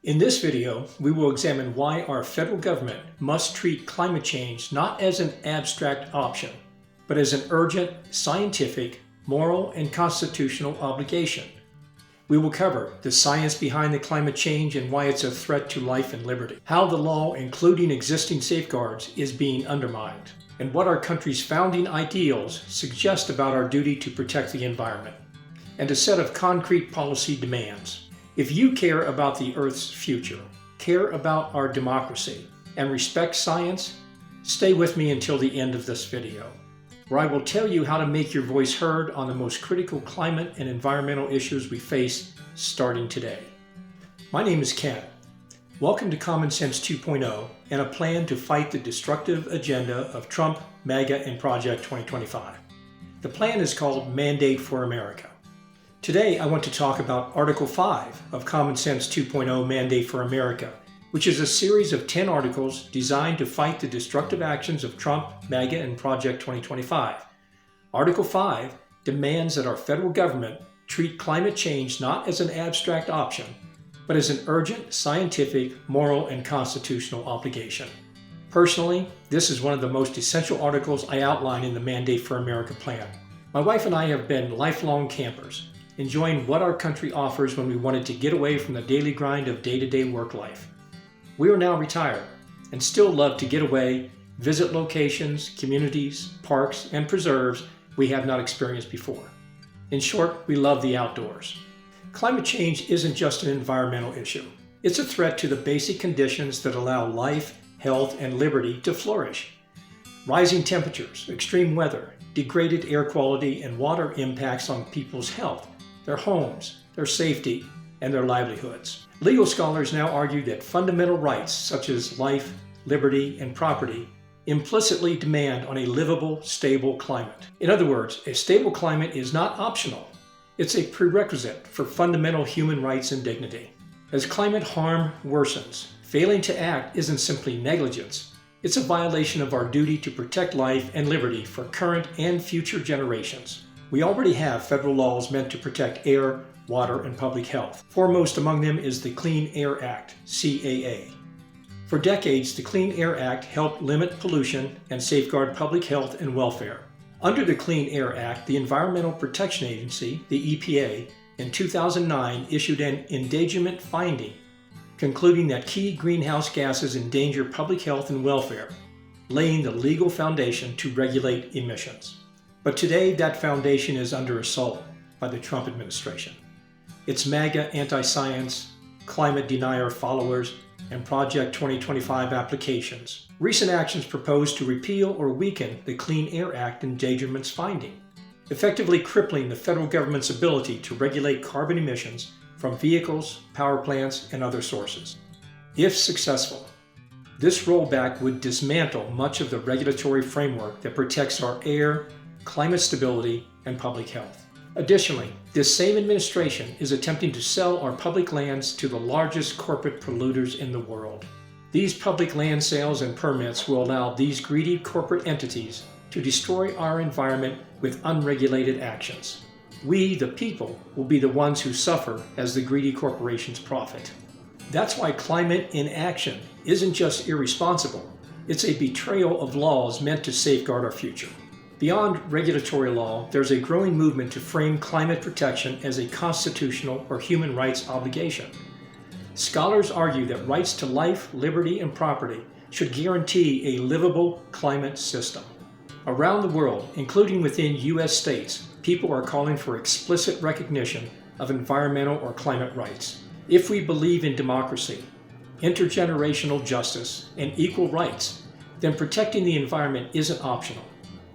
In this video, we will examine why our federal government must treat climate change not as an abstract option, but as an urgent, scientific, moral, and constitutional obligation. We will cover the science behind the climate change and why it's a threat to life and liberty, how the law, including existing safeguards, is being undermined, and what our country's founding ideals suggest about our duty to protect the environment, and a set of concrete policy demands. If you care about the Earth's future, care about our democracy, and respect science, stay with me until the end of this video, where I will tell you how to make your voice heard on the most critical climate and environmental issues we face starting today. My name is Ken. Welcome to Common Sense 2.0 and a plan to fight the destructive agenda of Trump, MAGA, and Project 2025. The plan is called Mandate for America. Today, I want to talk about Article 5 of Common Sense 2.0 Mandate for America, which is a series of 10 articles designed to fight the destructive actions of Trump, MAGA, and Project 2025. Article 5 demands that our federal government treat climate change not as an abstract option, but as an urgent, scientific, moral, and constitutional obligation. Personally, this is one of the most essential articles I outline in the Mandate for America plan. My wife and I have been lifelong campers, enjoying what our country offers when we wanted to get away from the daily grind of day-to-day work life. We are now retired and still love to get away, visit locations, communities, parks, and preserves we have not experienced before. In short, we love the outdoors. Climate change isn't just an environmental issue. It's a threat to the basic conditions that allow life, health, and liberty to flourish. Rising temperatures, extreme weather, degraded air quality, and water impacts on people's health, their homes, their safety, and their livelihoods. Legal scholars now argue that fundamental rights such as life, liberty, and property implicitly demand on a livable, stable climate. In other words, a stable climate is not optional. It's a prerequisite for fundamental human rights and dignity. As climate harm worsens, failing to act isn't simply negligence. It's a violation of our duty to protect life and liberty for current and future generations. We already have federal laws meant to protect air, water, and public health. Foremost among them is the Clean Air Act, CAA. For decades, the Clean Air Act helped limit pollution and safeguard public health and welfare. Under the Clean Air Act, the Environmental Protection Agency, the EPA, in 2009 issued an endangerment finding, concluding that key greenhouse gases endanger public health and welfare, laying the legal foundation to regulate emissions. But today, that foundation is under assault by the Trump administration. Its MAGA anti-science, climate denier followers, and Project 2025 applications. Recent actions propose to repeal or weaken the Clean Air Act endangerment's finding, effectively crippling the federal government's ability to regulate carbon emissions from vehicles, power plants, and other sources. If successful, this rollback would dismantle much of the regulatory framework that protects our air, climate stability, and public health. Additionally, this same administration is attempting to sell our public lands to the largest corporate polluters in the world. These public land sales and permits will allow these greedy corporate entities to destroy our environment with unregulated actions. We, the people, will be the ones who suffer as the greedy corporations profit. That's why climate inaction isn't just irresponsible, it's a betrayal of laws meant to safeguard our future. Beyond regulatory law, there's a growing movement to frame climate protection as a constitutional or human rights obligation. Scholars argue that rights to life, liberty, and property should guarantee a livable climate system. Around the world, including within U.S. states, people are calling for explicit recognition of environmental or climate rights. If we believe in democracy, intergenerational justice, and equal rights, then protecting the environment isn't optional.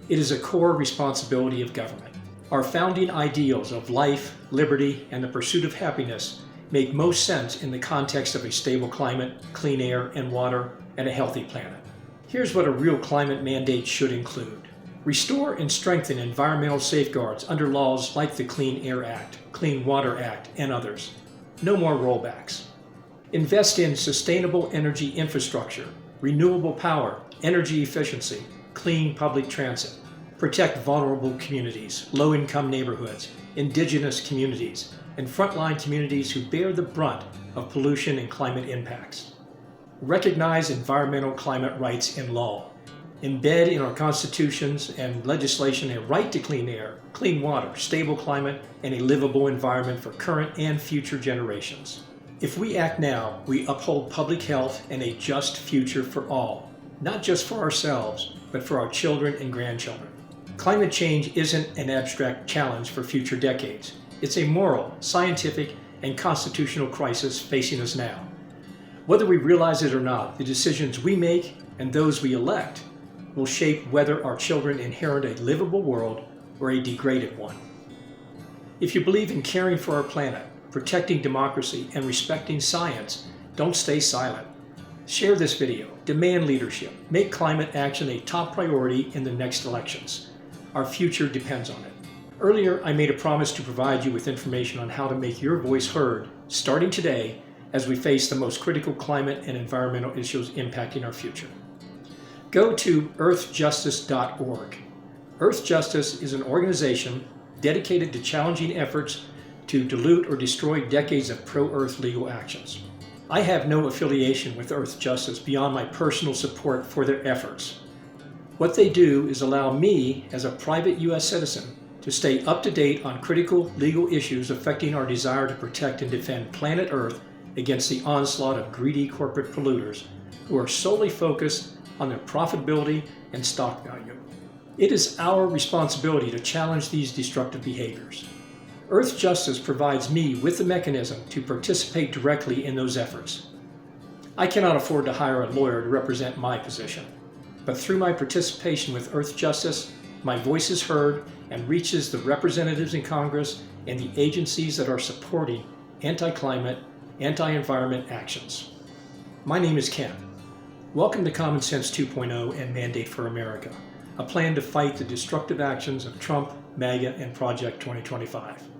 It is a core responsibility of government. Our founding ideals of life, liberty, and the pursuit of happiness make most sense in the context of a stable climate, clean air and water, and a healthy planet. Here's what a real climate mandate should include. Restore and strengthen environmental safeguards under laws like the Clean Air Act, Clean Water Act, and others. No more rollbacks. Invest in sustainable energy infrastructure, renewable power, energy efficiency, clean public transit. Protect vulnerable communities, low-income neighborhoods, indigenous communities, and frontline communities who bear the brunt of pollution and climate impacts. Recognize environmental climate rights in law. Embed in our constitutions and legislation a right to clean air, clean water, stable climate, and a livable environment for current and future generations. If we act now, we uphold public health and a just future for all, not just for ourselves, but for our children and grandchildren. Climate change isn't an abstract challenge for future decades. It's a moral, scientific, and constitutional crisis facing us now. Whether we realize it or not, the decisions we make and those we elect will shape whether our children inherit a livable world or a degraded one. If you believe in caring for our planet, protecting democracy, and respecting science, don't stay silent. Share this video, demand leadership, make climate action a top priority in the next elections. Our future depends on it. Earlier, I made a promise to provide you with information on how to make your voice heard, starting today, as we face the most critical climate and environmental issues impacting our future. Go to earthjustice.org. Earth Justice is an organization dedicated to challenging efforts to dilute or destroy decades of pro-Earth legal actions. I have no affiliation with Earth Justice beyond my personal support for their efforts. What they do is allow me, as a private U.S. citizen, to stay up to date on critical legal issues affecting our desire to protect and defend planet Earth against the onslaught of greedy corporate polluters who are solely focused on their profitability and stock value. It is our responsibility to challenge these destructive behaviors. Earth Justice provides me with the mechanism to participate directly in those efforts. I cannot afford to hire a lawyer to represent my position, but through my participation with Earth Justice, my voice is heard and reaches the representatives in Congress and the agencies that are supporting anti-climate, anti-environment actions. My name is Ken. Welcome to Common Sense 2.0 and Mandate for America, a plan to fight the destructive actions of Trump, MAGA, and Project 2025.